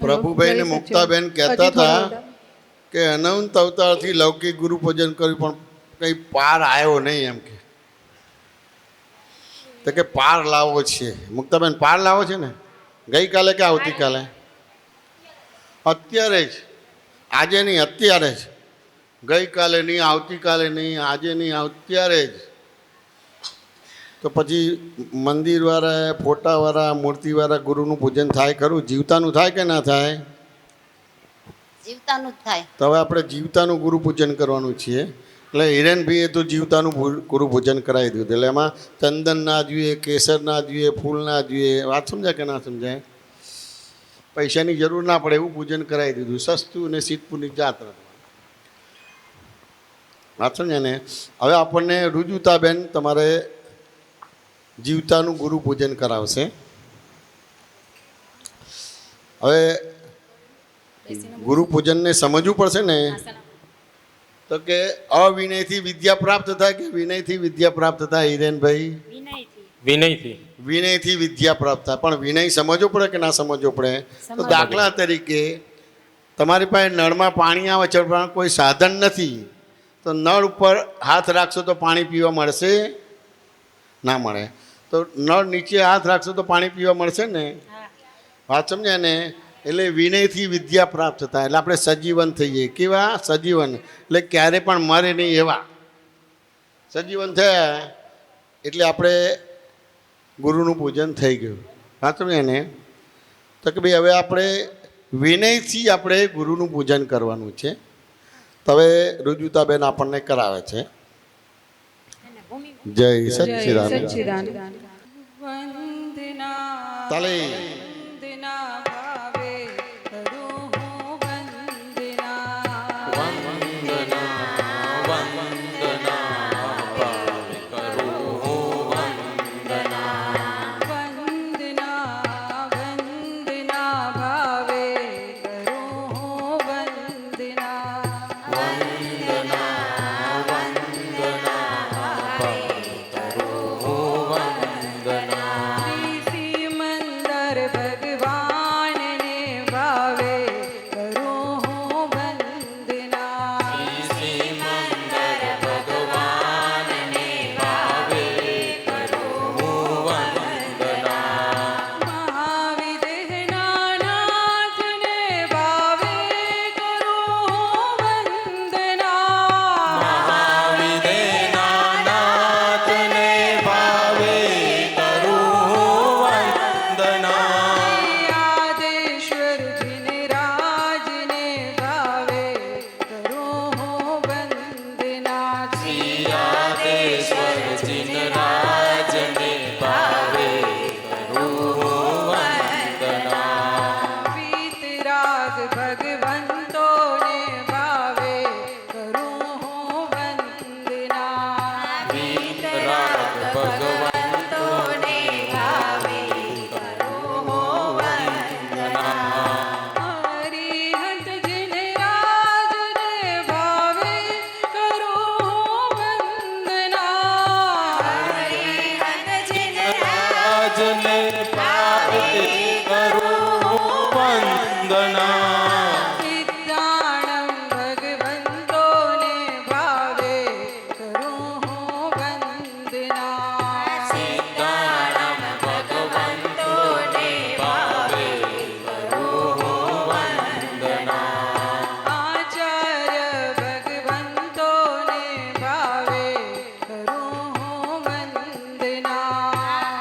પ્રભુભાઈ ને મુક્તાબેન કહેતા હતા કે અનંત અવતારથી લૌકિક ગુરુ પૂજન કર્યું પણ કંઈ પાર આવ્યો નહીં એમ કે પાર લાવવો છે. મુક્તાબેન પાર લાવો છે ને ગઈકાલે કે આવતીકાલે? અત્યારે જ, આજે નહીં, અત્યારે જ. ગઈકાલે નહીં, આવતીકાલે નહીં, આજે નહીં, અત્યારે જ. તો પછી મંદિરવાળા, ફોટાવાળા, મૂર્તિવાળા ગુરુનું પૂજન થાય ખરું? જીવતાનું થાય કે ના થાય? જીવતાનું જ થાય. તો હવે આપણે જીવતાનું ગુરુ પૂજન કરવાનું છીએ. એટલે હિરેનભાઈએ તો જીવતાનું ગુરુ પૂજન કરાવી દીધું. એટલે એમાં ચંદન ના જોઈએ, કેસર ના જોઈએ, ફૂલ ના જોઈએ. વાત સમજાય કે ના સમજાય? પૈસાની જરૂર ના પડે એવું પૂજન કરાવી દીધું. સસ્તું અને સિદ્ધપુરની જાત. વાત સમજાય ને? હવે આપણને રુજુતાબેન તમારે જીવતાનું ગુરુ પૂજન કરાવશે. હવે ગુરુ પૂજનને સમજવું પડશે ને. તો કે અવિનયથી વિદ્યા પ્રાપ્ત થાય કે વિનયથી વિદ્યા પ્રાપ્ત થાય? હિરેનભાઈ, વિનયથી વિદ્યા પ્રાપ્ત થાય. પણ વિનય સમજવો પડે કે ના સમજવો પડે? તો દાખલા તરીકે તમારી પાસે નળમાં પાણી આવે છે પણ કોઈ સાધન નથી, તો નળ ઉપર હાથ રાખશો તો પાણી પીવા મળશે? ના મળે. તો નળ નીચે હાથ રાખશો તો પાણી પીવા મળશે ને? વાત સમજ્યા ને? એટલે વિનયથી વિદ્યા પ્રાપ્ત થાય. એટલે આપણે સજીવન થઈએ. કેવા? સજીવન. એટલે ક્યારે પણ મરે નહીં એવા સજીવન થયા એટલે આપણે ગુરુનું પૂજન થઈ ગયું. વાત સમજ્યા ને? તો કે ભાઈ હવે આપણે વિનયથી આપણે ગુરુનું પૂજન કરવાનું છે. તો હવે રુજુતાબેન આપણને કરાવે છે. જય સચ્ચિદાનંદ. તાલી.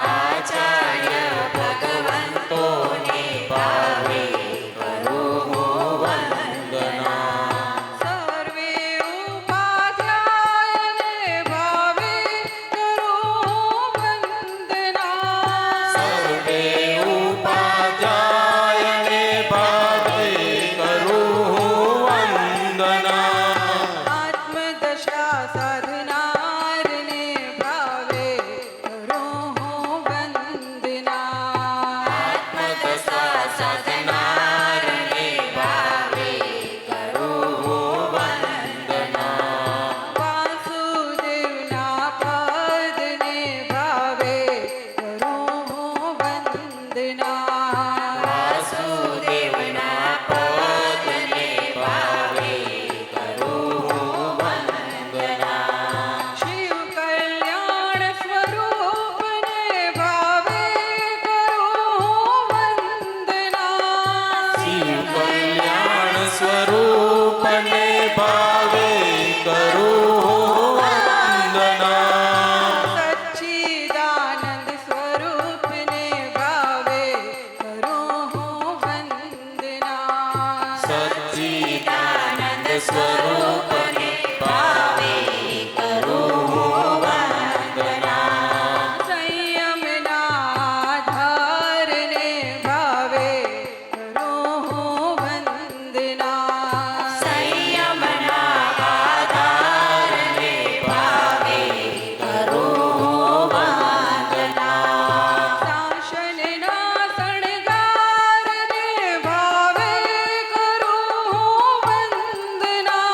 આચાર્ય ભગવંતોને ભાવે કરું ભાવે કરું વંદના. સચ્ચિદાનંદ સ્વરૂપને ભાવે કરું વંદના. સચ્ચિદાનંદ સ્વરૂપને ભાવે કરું વંદના. સંયમના ધારને ભાવે કરું વંદના. સંયમના આધારને ભાવે કરું વંદના. શાસનના શણગારને ભાવે કરું વંદના.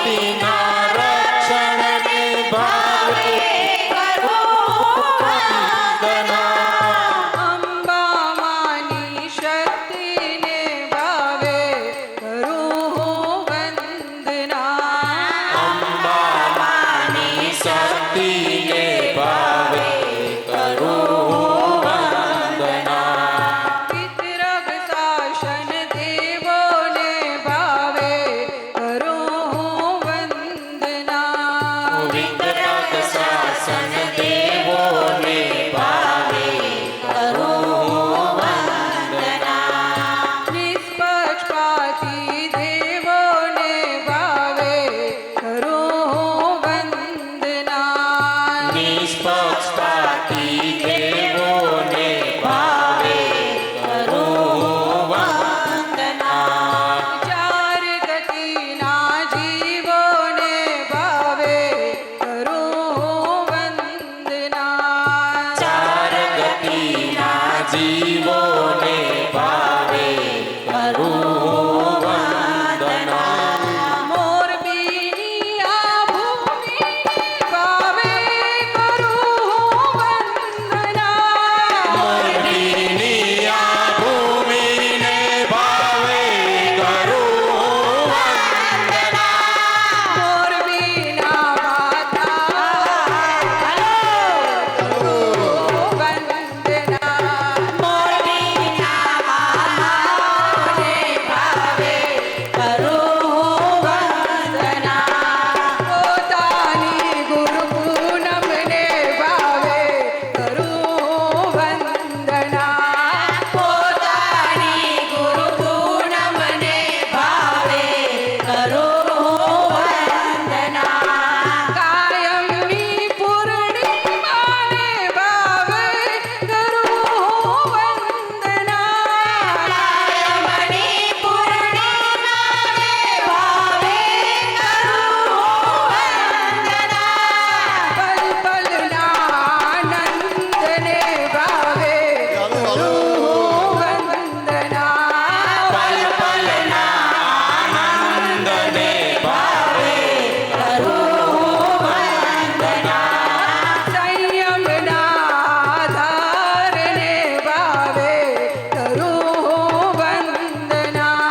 સતીના રક્ષણને ભાવે અંબા માની શક્તિને ભાવે કરું વંદના અંબામાની શક્તિને ભાવે કરું વંદના વિતરક શાસન દેવોને ભાવે કરું વંદના વિતરક શાસન દેવોને ભાવે કરું વંદના નિષ્પક્ષપાતી દેવોને ભાવે કરું વંદના નિષ્પક્ષપાતી દેવોને ભાવે કરું વંદના ચાર ગતિના જીવોને ભાવે કરું વંદના ચાર ગતિના જીવોને ભાવે કરું વંદના મોરબીની આ ભૂમિને ભાવે કરું વંદના મોરબીની આ ભૂમિને ભાવે કરું વંદના મોરબીના માતા કરું વંદના મોરબીના મામાને ભાવે કરું વંદના પોતાની ગુરુ પૂનમને ભાવે કરું વંદના પોતાની ગુરુ પૂનમને ભાવે કરું વંદના કાયમની પૂર્ણિમાને ભાવે કરું વંદના કાયમની પૂર્ણિમાને ભાવે કરું વંદના પલ પલના આનંદને ભાવે કરું વંદના પલ પલના આનંદને ભાવે કરું વંદના સંયમના આધારને ભાવે કરું વંદના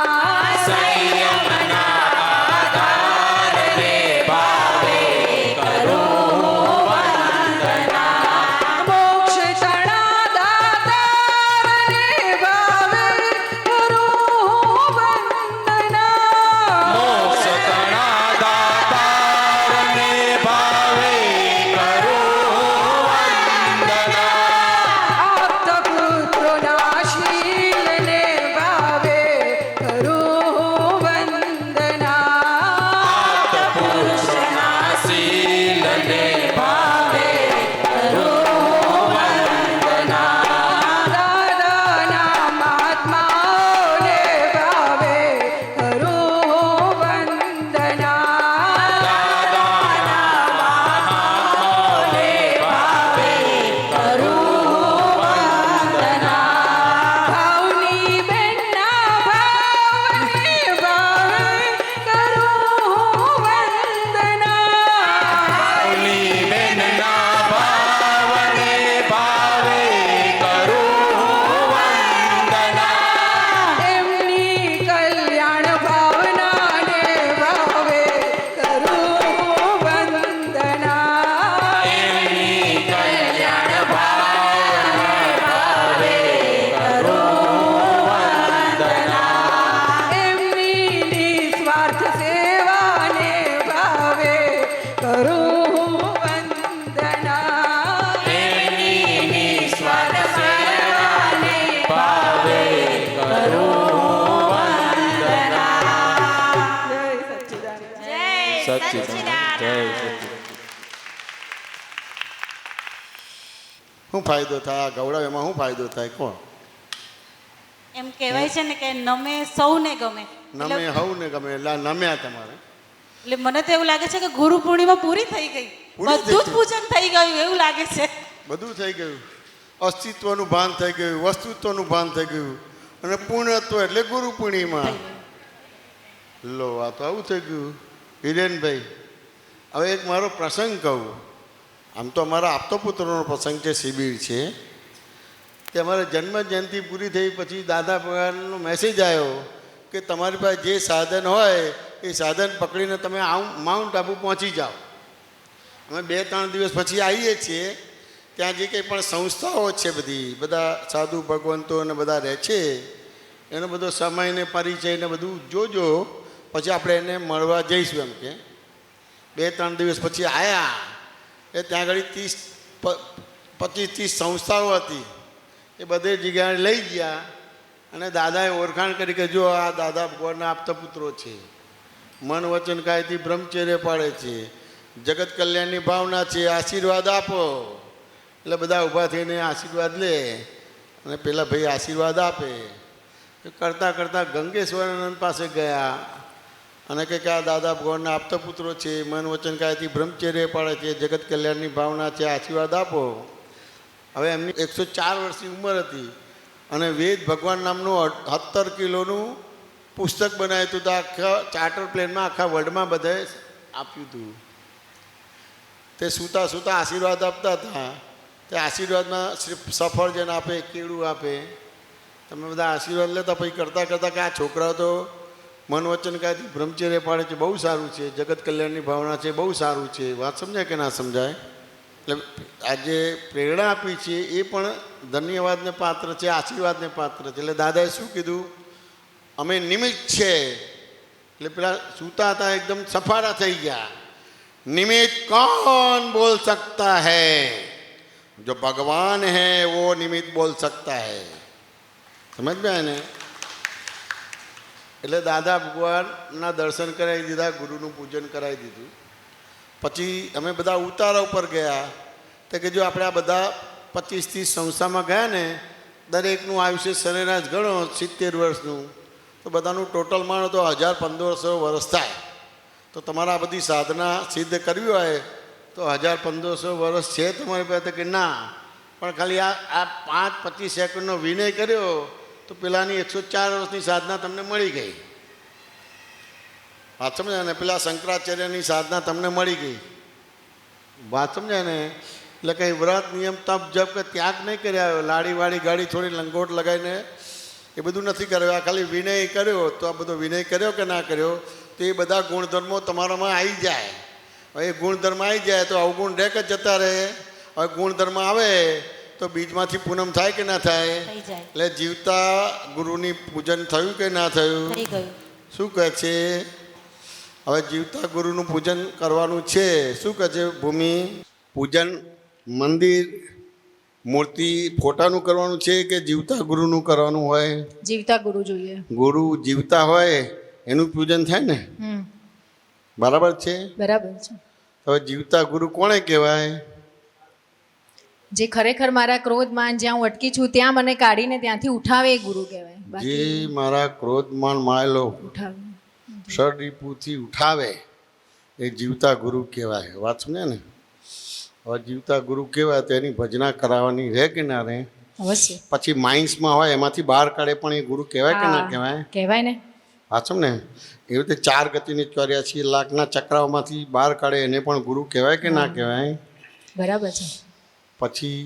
સંયમના આધારને ભાવે કરું વંદના મોક્ષ તણા દાતારને ભાવે કરું વંદના મોક્ષ તણા દાતારને ભાવે કરું વંદના આપ્ત પુત્રોના શીલને ભાવે કરું વંદના પુરુષના શીલને ભાવે કરું વંદના દાદાના મહાત્માઓને ભાવે કરું વંદના મહાત્માઓને ભાવે કરું વંદના ભાવની બેનના ભાવને ભાવે કરું વંદના ઓલી બેનના ભાવને ભાવે કરું વંદના એમની કલ્યાણ ભાવનાને ભાવે કરું વંદના એમની કલ્યાણ ભાવને ભાવે કરું વંદના એમની નિસ્વાર્થ સેવાને ભાવે કરું વંદના એમની નિસ્વાર્થ સેવાને ભાવે કરું વંદના જય સચ્ચિદાનંદ સચ્ચિદાનંદ જય સચ્ચિદાનંદ શું ફાયદો થાય આ ગૌરવ એમાં શું ફાયદો થાય કોણ એમ કહેવાય છે ને કે નમે સૌને ગમે નમે હવ ને ગમે એટલે આ નમ્યા તમારે એટલે મને તો એવું લાગે છે કે ગુરુ પૂર્ણિમા પૂરી થઈ ગઈ પૂરી થઈ બધું જ ગઈ. પૂજન થઈ ગયું એવું લાગે છે બધું થઈ ગયું અસ્તિત્વનું ભાન થઈ ગયું વસ્તુત્વનું ભાન થઈ ગયું અને પૂર્ણત્વ એટલે ગુરુ પૂર્ણિમા લો આ તો આવું થઈ ગયું હિરેનભાઈ, હવે એક મારો પ્રસંગ કહું. આમ તો અમારા આપતો પુત્રનો પ્રસંગ છે, શિબિર છે. કે અમારે જન્મ જયંતિ પૂરી થઈ પછી દાદા ભગવાનનો મેસેજ આવ્યો કે તમારી પાસે જે સાધન હોય એ સાધન પકડીને તમે માઉન્ટ આબુ પહોંચી જાઓ. અમે 2-3 દિવસ પછી આવીએ છીએ. ત્યાં જે કંઈ પણ સંસ્થાઓ છે બધા સાધુ ભગવંતો અને બધા રહે છે, એનો બધો સમય ને પરિચય ને બધું જોજો, પછી આપણે એને મળવા જઈશું. એમ કે 2-3 દિવસ પછી આવ્યા એ ત્યાં આગળ 25-30 સંસ્થાઓ હતી. એ બધે જગ્યાએ લઈ ગયા અને દાદાએ ઓળખાણ કરી કે જો આ દાદા ભગવાનના આપતા પુત્રો છે, મન વચન કાયથી બ્રહ્મચર્ય પાડે છે, જગત કલ્યાણની ભાવના છે, આશીર્વાદ આપો. એટલે બધા ઊભા થઈને આશીર્વાદ લે અને પેલા ભાઈ આશીર્વાદ આપે. કરતાં કરતાં ગંગેશ્વરાનંદ પાસે ગયા અને કે આ દાદા ભગવાનના આપતા પુત્રો છે, મન વચન કાયથી બ્રહ્મચર્ય પાડે છે, જગત કલ્યાણની ભાવના છે, આશીર્વાદ આપો. હવે એમની 104 વર્ષની ઉંમર હતી અને વેદ ભગવાન નામનું 17 કિલોનું પુસ્તક બનાવ્યું હતું. તો આખા ચાર્ટર પ્લેનમાં આખા વર્લ્ડમાં બધાએ આપ્યું હતું. તે સૂતા સૂતા આશીર્વાદ આપતા હતા. તે આશીર્વાદમાં સફરજન આપે, કેળું આપે. તમે બધા આશીર્વાદ લેતા પછી કરતાં કરતાં કે આ છોકરાઓ તો મન વચન કાયથી બ્રહ્મચર્ય પાડે છે, બહુ સારું છે, જગત કલ્યાણની ભાવના છે, બહુ સારું છે. વાત સમજાય કે ના સમજાય? એટલે આજે પ્રેરણા આપી છે એ પણ ધન્યવાદને પાત્ર છે, આશીર્વાદને પાત્ર છે. એટલે દાદાએ શું કીધું? અમે નિમિત્ત છે. એટલે પેલા સૂતા હતા એકદમ સફાળા થઈ ગયા. નિમિત્ત કौन બોલ सकता है? जो भगवान है वो निमित्त बोल सकता है. સમજ में ને? એટલે દાદા ભગવાનના દર્શન કરાવી દીધા, ગુરુનું પૂજન કરાવી દીધું. પછી અમે બધા ઉતારા ઉપર ગયા. તો કે જો આપણે આ બધા 25-30 સંસ્થામાં ગયા ને, દરેકનું આયુષ્ય સરેરાશ ગણો 70 વર્ષનું, તો બધાનું ટોટલ માનો તો 1500 વર્ષ થાય. તો તમારે આ બધી સાધના સિદ્ધ કરવી હોય તો 1500 વર્ષ છે તમારી પાસે? કે ના, પણ ખાલી આ 5-25 સેકન્ડનો વિનય કર્યો તો પેલાની 104 વર્ષની સાધના તમને મળી ગઈ. વાત સમજાય ને? પેલા શંકરાચાર્યની સાધના તમને મળી ગઈ. વાત સમજાય ને? એટલે કંઈ વ્રત નિયમ તપ જપ કે ત્યાગ નહીં કર્યા, લાડીવાળી ગાડી થોડી લંગોટ લગાવીને એ બધું નથી કર્યું. આ ખાલી વિનય કર્યો. તો આ બધો વિનય કર્યો કે ના કર્યો, તો એ બધા ગુણધર્મો તમારામાં આવી જાય. હવે એ ગુણધર્મ આવી જાય તો અવગુણ રહે કે જતા રહે? હવે ગુણધર્મ આવે તો બીજમાંથી પૂનમ થાય કે ના થાય? એટલે જીવતા ગુરુની પૂજન થયું કે ના થયું? શું કહે છે? હવે જીવતા ગુરુનું પૂજન કરવાનું છે. શું કહે છે ભૂમિ? પૂજન મંદિર મૂર્તિ ફોટાનું કરવાનું છે કે જીવતા ગુરુનું કરવાનું હોય? જીવતા ગુરુ જોઈએ. ગુરુ જીવતા હોય એનું પૂજન થાય ને? બરાબર છે? બરાબર છે. હવે જીવતા ગુરુ કોણે કહેવાય? જે ખરેખર મારા ક્રોધમાન જ્યાં હું અટકી છું ત્યાં મને કાઢીને ત્યાંથી ઉઠાવે એ ગુરુ કહેવાય. જે મારા ક્રોધમાન માયેલો ઉઠાવે, ષડરીપુથી ઉઠાવે એ જીવતા ગુરુ કહેવાય. વાત સમજે ને? હવે જીવતા ગુરુ કહેવાય તો એની ભજના કરાવવાની રહે કે ના રહે? અવશ્ય. પછી માઇન્સમાં હોય એમાંથી બહાર કાઢે પણ એ ગુરુ કહેવાય કે ના કહેવાય? કહેવાય ને. વાત સમજે ને? એવી રીતે 4 ગતિની 84 લાખના ચક્રાઓમાંથી બહાર કાઢે એને પણ ગુરુ કહેવાય કે ના કહેવાય? બરાબર છે. પછી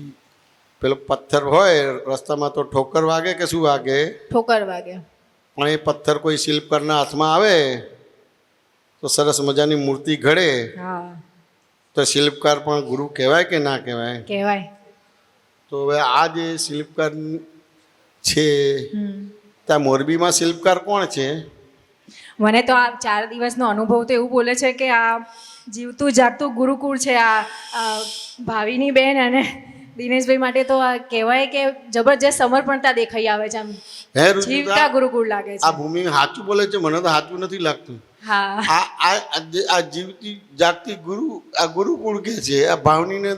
પેલો પથ્થર હોય રસ્તામાં તો ઠોકર વાગે કે શું વાગે? ઠોકર વાગે. પણ એ પથ્થર કોઈ શિલ્પકારના હાથમાં આવે તો સરસ મજાની મૂર્તિ ઘડે, તો શિલ્પકાર પણ ગુરુ કહેવાય કે ના કહેવાય? કહેવાય. તો હવે આ જે શિલ્પકાર છે ત્યાં મોરબીમાં શિલ્પકાર કોણ છે? મને તો આ 4 દિવસનો અનુભવ તો એવું બોલે છે કે આ જીવતું જાગતું ગુરુકુળ છે. આ ભાવિની બેન અને દિનેશભાઈ માટે તો આ કહેવાય કે જબરજસ્ત સમર્પણતા દેખાઈ આવે છે. આમ હે રુચિતા, જીવતા ગુરુકુળ લાગે છે. આ ભૂમિ સાચું બોલે છે, મને તો સાચું નથી લાગતું. હા, આ જીવતી જાગતી ગુરુ, આ ગુરુકુળ કે છે. આ ભાવનીને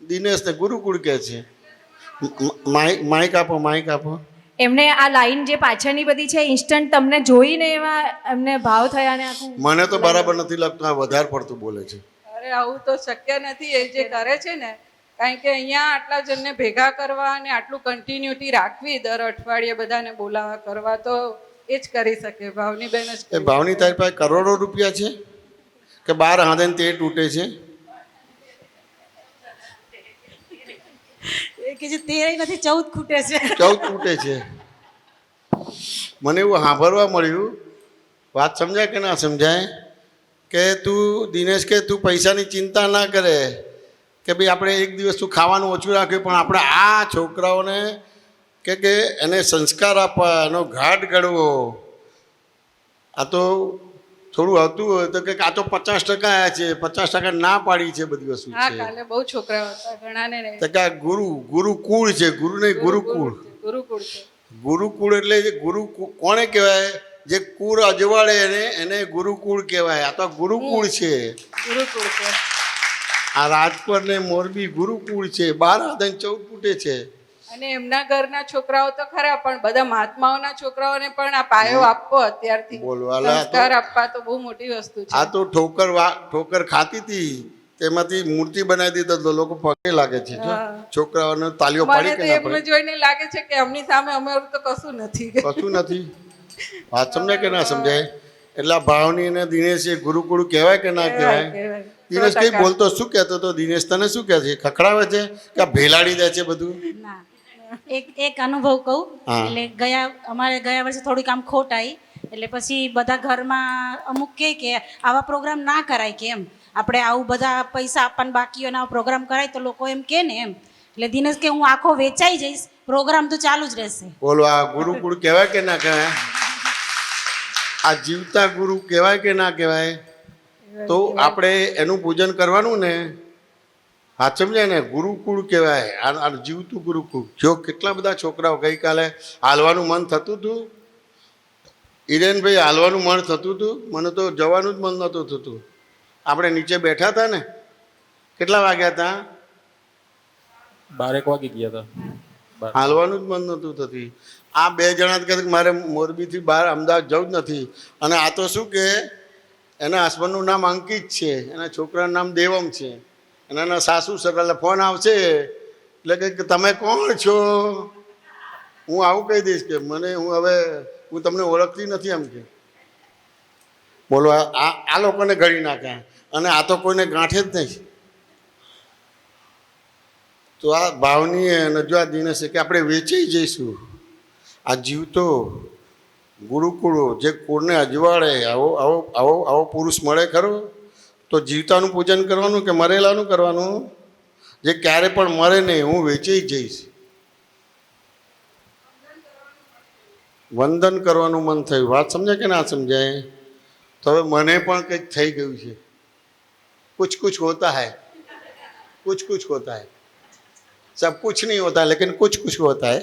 દિનેશને ગુરુકુળ કે છે. માઇક આપો, માઇક આપો. એમને આ લાઈન જે પાછળની બધી છે ઇન્સ્ટન્ટ તમને જોઈને એવા એમને ભાવ થયા ને આખું. મને તો બરાબર નથી લાગતું, આ વધારે પડતું બોલે છે. અરે આવું તો શક્ય નથી એ જે કરે છે ને, કારણ કે અહીંયા આટલા જણને ભેગા કરવા અને આટલું કન્ટિન્યુટી રાખવી, દર અઠવાડિયે બધાને બોલાવા કરવા, તો એ જ કરી શકે. ભાવની બેન જ. એ ભાવની તારી પાસે કરોડો રૂપિયા છે? કે 12 હાથે ને 13 તૂટે છે? એ કે જે 13 નથી 14 ખૂટે છે. 14 તૂટે છે. મને એવું સાંભળવા મળ્યું, વાત સમજાય કે ના સમજાય, કે તું દિનેશ કે તું પૈસાની ચિંતા ના કરે, કે ભાઈ આપણે એક દિવસ તું ખાવાનું ઓછું રાખ્યું, પણ આપણે આ છોકરાઓને કે એને સંસ્કાર આપવા, એનો ઘાટ ઘડવો. આ તો થોડું હતું હોય તો કે આ તો 50% આવ્યા છે, 50% ના પાડી છે, બધી વસ્તુ હા છે. કાલે બહુ છોકરાઓ હતા ઘણાને નહીં. તો કે આ ગુરુકુળ છે, ગુરુ નહીં ગુરુકુળ. ગુરુકુળ છે. ગુરુકુળ એટલે જે કોને કહેવાય? જે કુળ અજવાળે એને ગુરુકુળ કહેવાય. આ તો ગુરુકુળ છે. ગુરુકુળ છે. આ રાજકોટ ને મોરબી ગુરુકુળ છે. 12 હાથે 14 તૂટે છે. અને એમના ઘરના છોકરાઓ તો ખરા, પણ બધા મહાત્માઓના છોકરાઓને પણ આ પાયો આપવો અત્યારથી, બોલવાલા તો- સંસ્કાર આપવા તો બહુ મોટી વસ્તુ છે. આ તો ઠોકર ખાતી હતી, તેમાંથી મૂર્તિ બનાવી દીધી તો લોકો પગે લાગે છે. જો હા. છોકરાઓને તાલીઓ મને પાડી તો કે ના એમ પડે? જોઈને લાગે છે કે એમની સામે અમારું તો કશું નથી. કશું નથી. વાત સમજાય કે ના સમજાય? એટલે આ ભાવની અને દિનેશ એ ગુરુકુળ કહેવાય કે ના કહેવાય? કહેવાય. દિનેશ કઈ બોલતો શું કહેતો તો? દિનેશ તને શું કહે છે? ખખડાવે છે કે આ ભેલાડી દે છે બધું? ના, એક અનુભવ કહું. હા. એટલે અમારે ગયા વર્ષે થોડીક આમ ખોટ આવી, એટલે પછી બધા ઘરમાં અમુક કહે કે આવા પ્રોગ્રામ ના કરાય, કે એમ આપણે આવું બધા પૈસા આપવાના બાકી હોય ને આવા પ્રોગ્રામ કરાય તો લોકો એમ કહે ને એમ. એટલે દિનેશ કે હું આખો વેચાઈ જઈશ, પ્રોગ્રામ તો ચાલુ જ રહેશે. બોલો, આ ગુરુકુળ કહેવાય કે ના કહેવાય? આ જીવતા ગુરુ કહેવાય કે ના કહેવાય? તો આપણે એનું પૂજન કરવાનું ને. હા સમજાય ને? ગુરુકુળ કહેવાય. આ જીવતું ગુરુકુળ. જો કેટલા બધા છોકરાઓ ગઈકાલે હાલવાનું મન થતું હતું, હિરેનભાઈ, હાલવાનું મન થતું હતું. મને તો જવાનું જ મન નહોતું થતું. આપણે નીચે બેઠા હતા ને, કેટલા વાગ્યા હતા? 12 વાગી ગયા હતા. હાલવાનું જ મન નહોતું થતું. આ 2 જણા કહે કે મારે મોરબીથી બહાર અમદાવાદ જવું જ નથી. અને આ તો શું કે એના હસબન્ડનું નામ અંકિત છે, એના છોકરાનું નામ દેવમ છે, અને એના સાસુ સગા ફોન આવશે એટલે કે તમે કોણ છો? હું આવું કહી દઈશ કે હું તમને ઓળખતી નથી એમ કે. બોલો, આ લોકોને ઘડી નાખ્યા, અને આ તો કોઈને ગાંઠે જ નહીં. તો આ ભાવની અને જો આ દિનેશ કે આપણે વેચાઈ જઈશું. આ જીવતો ગુરુકુળો જે કુળને અજવાળે આવો પુરુષ મળે ખરો? તો જીવતાનું પૂજન કરવાનું કે મરેલાનું કરવાનું? જે ક્યારે પણ મરે નહીં. હું વેચાઈ જઈશ. વંદન કરવાનું મન થયું. વાત સમજાય કે ના સમજાય? તો હવે મને પણ કંઈક થઈ ગયું છે. कुछ होता है, कुछ होता है. सब कुछ नहीं होता लेकिन कुछ होता है.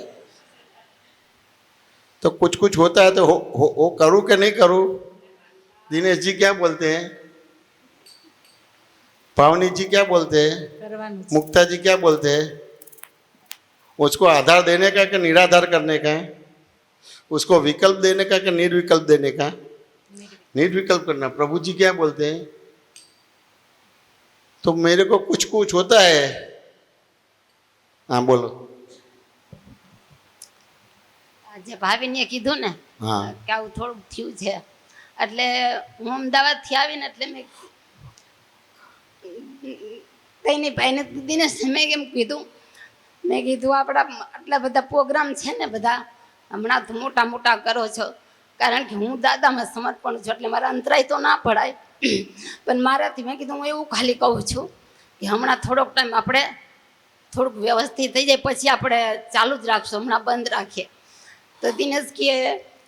तो कुछ होता है तो हो करूँ कि नहीं करूँ? दिनेश जी क्या बोलते हैं? पावनी जी क्या बोलते हैं? કરવાનું છે. मुक्ता जी क्या बोलते हैं? उसको आधार देने का कि निराधार करने का है? उसको विकल्प देने का कि निर्विकल्प देने का? निर्विकल्प करना. प्रभु जी क्या बोलते हैं? तो मेरे को कुछ होता है. हाँ बोलो. જે ભાભીને કીધું ને હા. કે આવું થોડુંક થયું છે, એટલે હું અમદાવાદથી આવીને એટલે મેં કઈ ભાઈને દિનેશ મેં કેમ કીધું, મેં કીધું આપણા આટલા બધા પ્રોગ્રામ છે ને બધા હમણાં તો મોટા કરો છો, કારણ કે હું દાદામાં સમર્પણ છું એટલે મારા અંતરાય તો ના પડાય, પણ મારાથી મેં કીધું હું એવું ખાલી કહું છું કે હમણાં થોડોક ટાઈમ આપણે થોડુંક વ્યવસ્થિત થઈ જાય પછી આપણે ચાલુ જ રાખશું, હમણાં બંધ રાખીએ. તો દિનેશ કે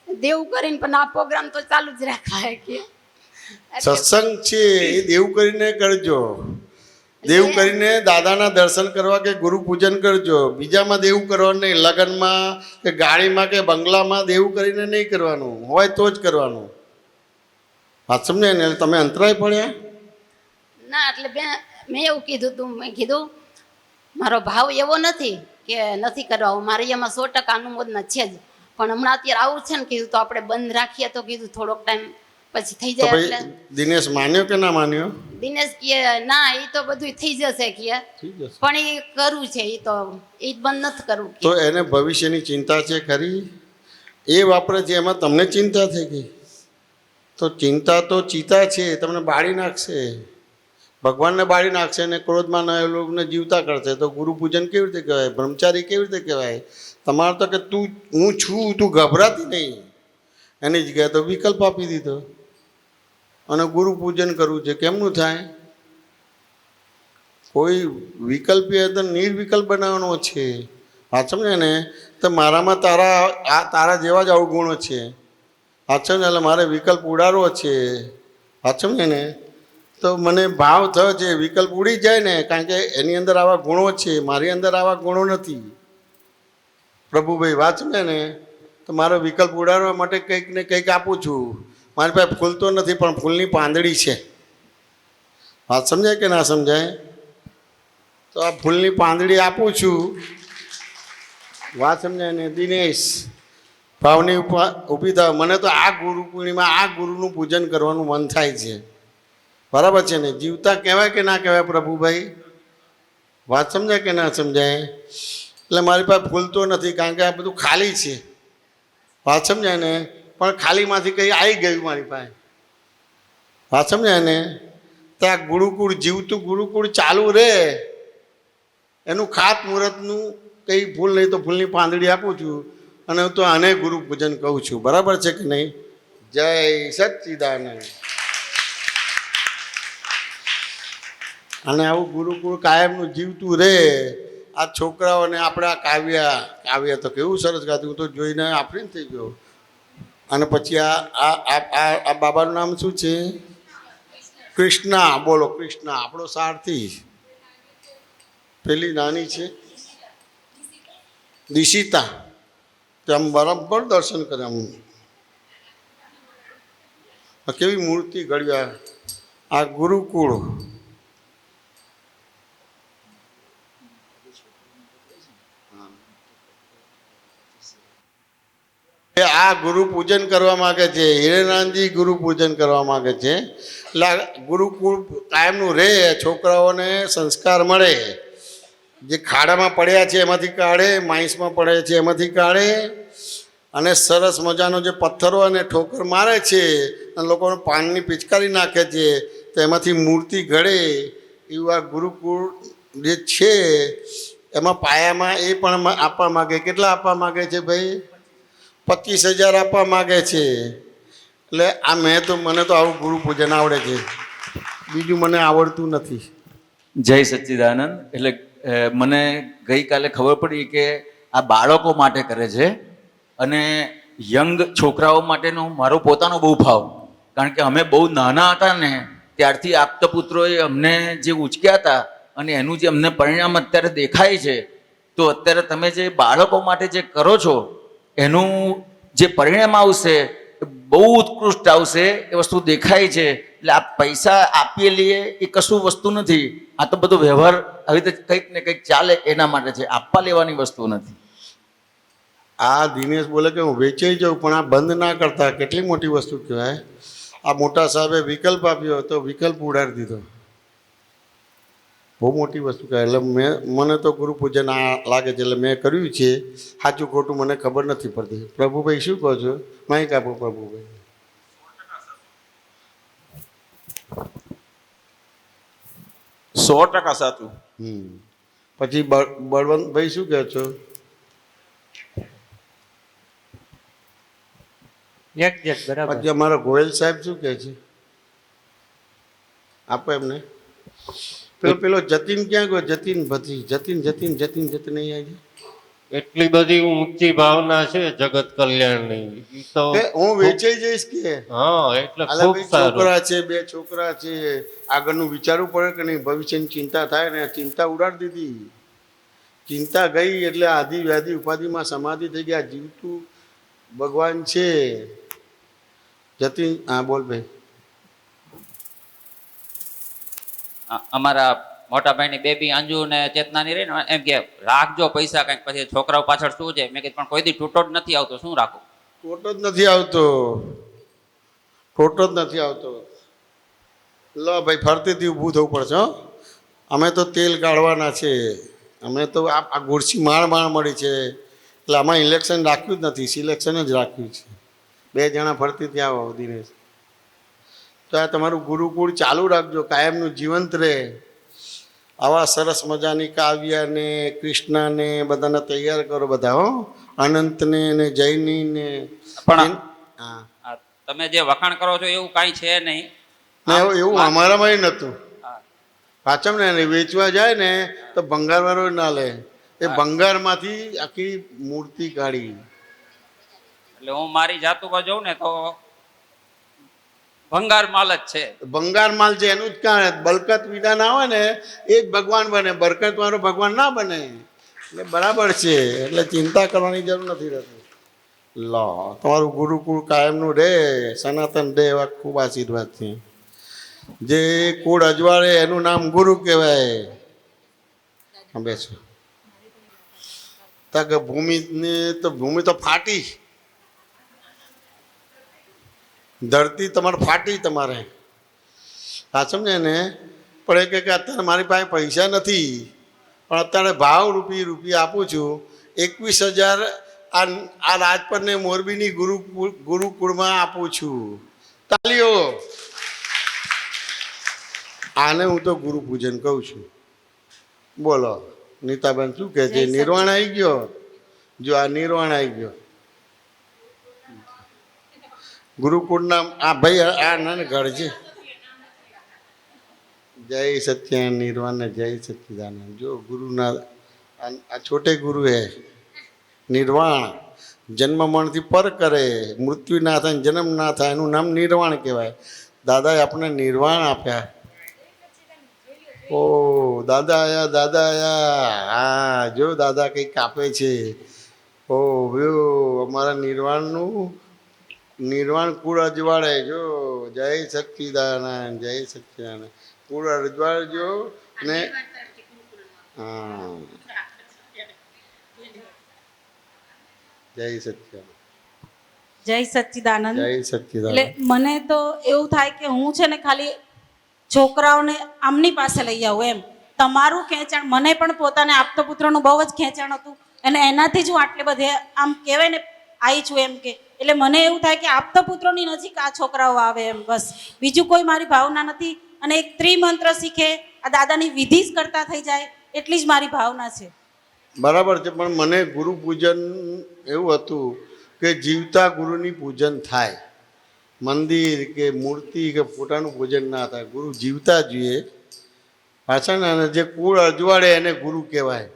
દેવું કરીને પણ આ પ્રોગ્રામ તો ચાલુ જ રાખાય કે સત્સંગ છે એ દેવું કરીને કરજો. દેવું કરીને દાદાના દર્શન કરવા કે ગુરુ પૂજન કરજો. બીજામાં દેવું કરવાનું નહીં. લગ્નમાં કે ગાડીમાં કે બંગલામાં દેવું કરીને નહીં કરવાનું. હોય તો જ કરવાનું. વાત સમજાય ને? એટલે તમે અંતરાય પડ્યા. ના એટલે મેં એવું કીધું તું, મેં કીધું મારો ભાવ એવો નથી કે નથી કરવા, મારે એમાં 100% અનુમોદના છે જ, પણ હમણાં અત્યારે આવું છે ને કીધું તો આપણે બંધ રાખીએ તો કીધું થોડોક ટાઈમ પછી થઈ તો જાય. ભાઈ એટલે દિનેશ માન્યો કે ના માન્યો? દિનેશ કે ના એ તો બધું થઈ જશે કે, થઈ જશે. પણ એ કરવું છે, એ તો એ બંધ નથી કરવું કે. તો એને ભવિષ્યની ચિંતા છે ખરી? એ વાપરે છે એમાં તમને ચિંતા થઈ ગઈ? તો ચિંતા તો ચિતા છે, તમને બાળી નાખશે, ભગવાનને બાળી નાખશે અને ક્રોધમાં ન એ લોકોને જીવતા કરશે. તો ગુરુ પૂજન કેવી રીતે કહેવાય? બ્રહ્મચારી કેવી રીતે કહેવાય? તમારે તો કે હું છું, તું ગભરાતી નહીં, એની જગ્યાએ તો વિકલ્પ આપી દીધો અને ગુરુ પૂજન કરવું છે. કેમનું થાય? કોઈ વિકલ્પી તો નિર્વિકલ્પ બનાવવાનો છે. હા સમજે ને? તો મારામાં તારા જેવા જ અવગુણો છે. હા સમજે? એટલે મારે વિકલ્પ ઉડાડવો છે. હા સમજે ને? તો મને ભાવ થયો છે વિકલ્પ ઉડી જાય ને, કારણ કે એની અંદર આવા ગુણો છે, મારી અંદર આવા ગુણો નથી. પ્રભુભાઈ વાત સમજે ને? તો મારો વિકલ્પ ઉડાડવા માટે કંઈક ને કંઈક આપું છું. મારી પાસે ફૂલ તો નથી, પણ ફૂલની પાંદડી છે. વાત સમજાય કે ના સમજાય? તો આ ફૂલની પાંદડી આપું છું. વાત સમજાય ને? દિનેશ ભાવની ઊભી થાવ. મને તો આ ગુરુ પૂર્ણિમા, આ ગુરુનું પૂજન કરવાનું મન થાય છે. બરાબર છે ને? જીવતા કહેવાય કે ના કહેવાય પ્રભુભાઈ? વાત સમજાય કે ના સમજાય? એટલે મારી પાસે ફૂલ તો નથી, કારણ કે આ બધું ખાલી છે. વાત સમજાય ને? પણ ખાલીમાંથી કંઈ આવી ગયું મારી પાસે. વાત સમજાય ને? તો આ ગુરુકુળ, જીવતું ગુરુકુળ ચાલુ રહે, એનું ખાત મુહૂર્તનું કંઈ ફૂલ નહીં તો ફૂલની પાંદડી આપું છું અને હું તો આને ગુરુ પૂજન કહું છું. બરાબર છે કે નહીં? જય સચ્ચિદાનંદ. અને આવું ગુરુકુળ કાયમનું જીવતું રહે. આ છોકરાઓને આપણે આ કાવ્ય તો કેવું સરસ ગાતું, હું તો જોઈને આફરીન થઈ ગયો. અને પછી આ બાબાનું નામ શું છે? કૃષ્ણા. બોલો કૃષ્ણા, આપણો સારથી. પેલી નાની છે દિશિતા, તેમ બરાબર દર્શન કરે. આમ કેવી મૂર્તિ ઘડ્યા. આ ગુરુકુળ. આ ગુરુ પૂજન કરવા માગે છે. હિરેનાનજી ગુરુ પૂજન કરવા માગે છે. એટલે ગુરુકુળ કાયમનું રહે, છોકરાઓને સંસ્કાર મળે. જે ખાડામાં પડ્યા છે એમાંથી કાઢે, માઇન્સમાં પડે છે એમાંથી કાઢે, અને સરસ મજાનો જે પથ્થરો અને ઠોકર મારે છે અને લોકોને પાનની પિચકારી નાખે છે, તો એમાંથી મૂર્તિ ઘડે. એવું આ ગુરુકુળ જે છે એમાં પાયામાં એ પણ આપવા માગે. કેટલા આપવા માગે છે ભાઈ? 25,000 આપવા માગે છે. એટલે આ મને તો આવું ગુરુ પૂજન આવડે છે, બીજું મને આવડતું નથી. જય સચ્ચિદાનંદ. એટલે મને ગઈકાલે ખબર પડી કે આ બાળકો માટે કરે છે અને યંગ છોકરાઓ માટેનો મારો પોતાનો બહુ ભાવ. કારણ કે અમે બહુ નાના હતા ને ત્યારથી આપતા પુત્રોએ અમને જે ઉચક્યા હતા અને એનું જે અમને પરિણામ અત્યારે દેખાય છે, તો અત્યારે તમે જે બાળકો માટે જે કરો છો એનું જે પરિણામ આવશે બહુ ઉત્કૃષ્ટ આવશે. એ વસ્તુ દેખાય છે. એટલે આ પૈસા આપીએ લઈએ એ કશું વસ્તુ નથી. આ તો બધો વ્યવહાર આવી રીતે કંઈક ને કંઈક ચાલે એના માટે છે, આપવા લેવાની વસ્તુ નથી. આ દિનેશ બોલે કે હું વેચાઈ જાઉં, પણ આ બંધ ના કરતા કેટલી મોટી વસ્તુ કહેવાય. આ મોટા સાહેબે વિકલ્પ આપ્યો તો વિકલ્પ ઉડાડી દીધો. બહુ મોટી વસ્તુ કહેવાય. એટલે મને તો ગુરુ પૂજન આ લાગે છે, એટલે મેં કર્યું છે. સાચું ખોટું મને ખબર નથી પડતી. પ્રભુભાઈ શું કહો છો? માહિતી આપો પ્રભુભાઈ. 100% સાચું. પછી બળવંતભાઈ શું કહો છો? પછી અમારા ગોયલ સાહેબ શું કહે છે? આપો એમને. પેલો જતીન ક્યાં ગયો? જતીન નહીં આવી. એટલી બધી ઊંચી ભાવના છે જગત કલ્યાણની. તો હું વેચાઈ જઈશ કે? હા, એટલે ખૂબ સારું. છોકરા છે, 2 છોકરા છે, આગળનું વિચારવું પડે કે નહીં? ભવિષ્યની ચિંતા થાય ને. ચિંતા ઉડાડી દીધી. ચિંતા ગઈ એટલે આદિ વ્યાધિ ઉપાધિમાં સમાધિ થઈ ગયા. જીવતું ભગવાન છે. જતીન, હા બોલ ભાઈ. અમારા મોટા ભાઈની બેબી અંજુ ને ચેતનાની રહી ને એમ કે રાખજો પૈસા કંઈક, પછી છોકરાઓ પાછળ શું છે? મેં કીધું પણ કોઈ દી ટૂટો જ નથી આવતો, શું રાખું? ટોટો જ નથી આવતો. લો ભાઈ, ફરતીથી ઊભું થવું પડશે. હો, અમે તો તેલ કાઢવાના છે. અમે તો આ ગુરસી માણ મળી છે, એટલે આમાં ઇલેક્શન રાખ્યું જ નથી, સિલેક્શન જ રાખ્યું છે. 2 જણા ફરતીથી આવો દિનેશ. તો આ તમારું ગુરુકુળ ચાલુ રાખજો, કાયમનું જીવંત રહે. આવા સરસ મજાની કાવ્યને કૃષ્ણને બધાને તૈયાર કરો બધા, હો, અનંતને ને જૈની ને. પણ હા, આ તમે જે વખાણ કરો છો એવું કાંઈ છે નહીં. ના એવું અમારામાં નહોતું. હા. પાછળ ને વેચવા જાય ને તો ભંગારવાળો ના લે, એ ભંગારમાંથી આખી મૂર્તિ કાઢી. એટલે હું મારી જાત ઉપર જોઉં ને તો ભંગાર માલ જ છે. ભંગાર માલ છે એનું જ કારણ, બલકત વિના ના હોય ને એ જ ભગવાન બને, બરકત વાળો ભગવાન ના બને. એટલે બરાબર છે, એટલે ચિંતા કરવાની જરૂર નથી રહેતી. લો, તમારું ગુરુકુળ કાયમનું રહે, સનાતન રહે, એવા ખૂબ આશીર્વાદ છે. જે કુળ અજવાળે એનું નામ ગુરુ કહેવાય. બેસો. તક ભૂમિ તો ફાટી, ધરતી તમારે ફાટી તમારે. આ સમજે ને, પણ એ કે અત્યારે મારી પાસે પૈસા નથી, પણ અત્યારે ભાવ રૂપિયા આપું છું 21,000 આ રાજપરને મોરબીની ગુરુકુળમાં આપું છું. તાલીઓ. આને હું તો ગુરુ પૂજન કહું છું. બોલો નીતાબેન શું કહે છે? નિર્વાણ આવી ગયો. જો આ નિર્વાણ આવી ગયો ગુરુકુળના. આ ભાઈ આ નાને ઘર છે. જય સત્ય નિર્વાણ, જય સચ્ચિદાનંદ. જો ગુરુના આ છોટે ગુરુ હે. નિર્વાણ જન્મ મરણથી પર કરે, મૃત્યુ ના થાય, જન્મ ના થાય, એનું નામ નિર્વાણ કહેવાય. દાદાએ આપણને નિર્વાણ આપ્યા. ઓ દાદા આયા, દાદા આયા. હા, જો દાદા કંઈક આપે છે. ઓ વ્યો અમારા નિર્વાણ કુળ અજવાળે. જો જય સચ્ચિદાનંદ, જય સચ્ચિદાનંદ. કુળ અજવાળજો ને. હા, જય સચ્ચિદાનંદ, જય સચ્ચિદાનંદ. જય એટલે સચ્ચિદાનંદ. મને તો એવું થાય કે હું છે ને ખાલી છોકરાઓને આમની પાસે લઈ આવું એમ. તમારું ખેંચાણ, મને પણ પોતાને આપતો પુત્રનું બહુ જ ખેંચાણ હતું, અને એનાથી જ હું આટલે બધે આમ કહેવાય ને આવી છું એમ કે. એટલે મને એવું થાય કે આપતો પુત્રોની નજીક આ છોકરાઓ આવે એમ, બસ બીજું કોઈ મારી ભાવના નથી. અને એક ત્રિમંત્ર શીખે, આ દાદાની વિધિ જ કરતા થઈ જાય, એટલી જ મારી ભાવના છે. બરાબર છે, પણ મને ગુરુ પૂજન એવું હતું કે જીવતા ગુરુની પૂજન થાય. મંદિર કે મૂર્તિ કે ફોટાનું પૂજન ના થાય, ગુરુ જીવતા જોઈએ. પાછા ને જે કુળ અજવાળે એને ગુરુ કહેવાય.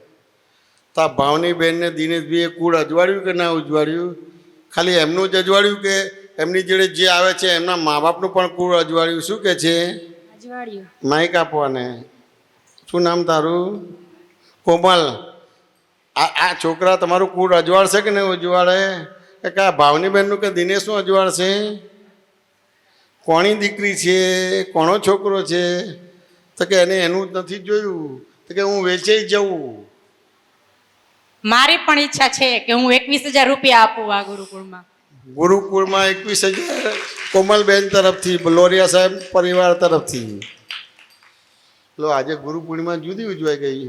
તો આ ભાવની બેનને દિનેશભાઈએ કુળ અજવાળ્યું કે ના ઉજવાળ્યું? ખાલી એમનું જ અજવાળ્યું કે એમની જોડે જે આવે છે એમના મા બાપનું પણ કુળ અજવાળ્યું? શું કે છે? માઇક આપવાને. શું નામ તારું? કોમલ. આ છોકરા તમારું કુળ અજવાળશે કે નહીં ઉજવાળે? કે આ ભાવની બહેનનું કે દિનેશનું અજવાળશે? કોની દીકરી છે, કોનો છોકરો છે? તો કે એને એનું જ નથી જોયું, તો કે હું વેચાઈ જવું. મારી પણ ઈચ્છા છે કે હું 21,000 રૂપિયા આપું આ ગુરુકુળમાં. ગુરુકુળમાં 21,000 કોમલબેન તરફથી, લોરિયા સાહેબ પરિવાર તરફથી. લો, આજે ગુરુ પૂર્ણિમા જુદી ઉજવાઈ ગઈ.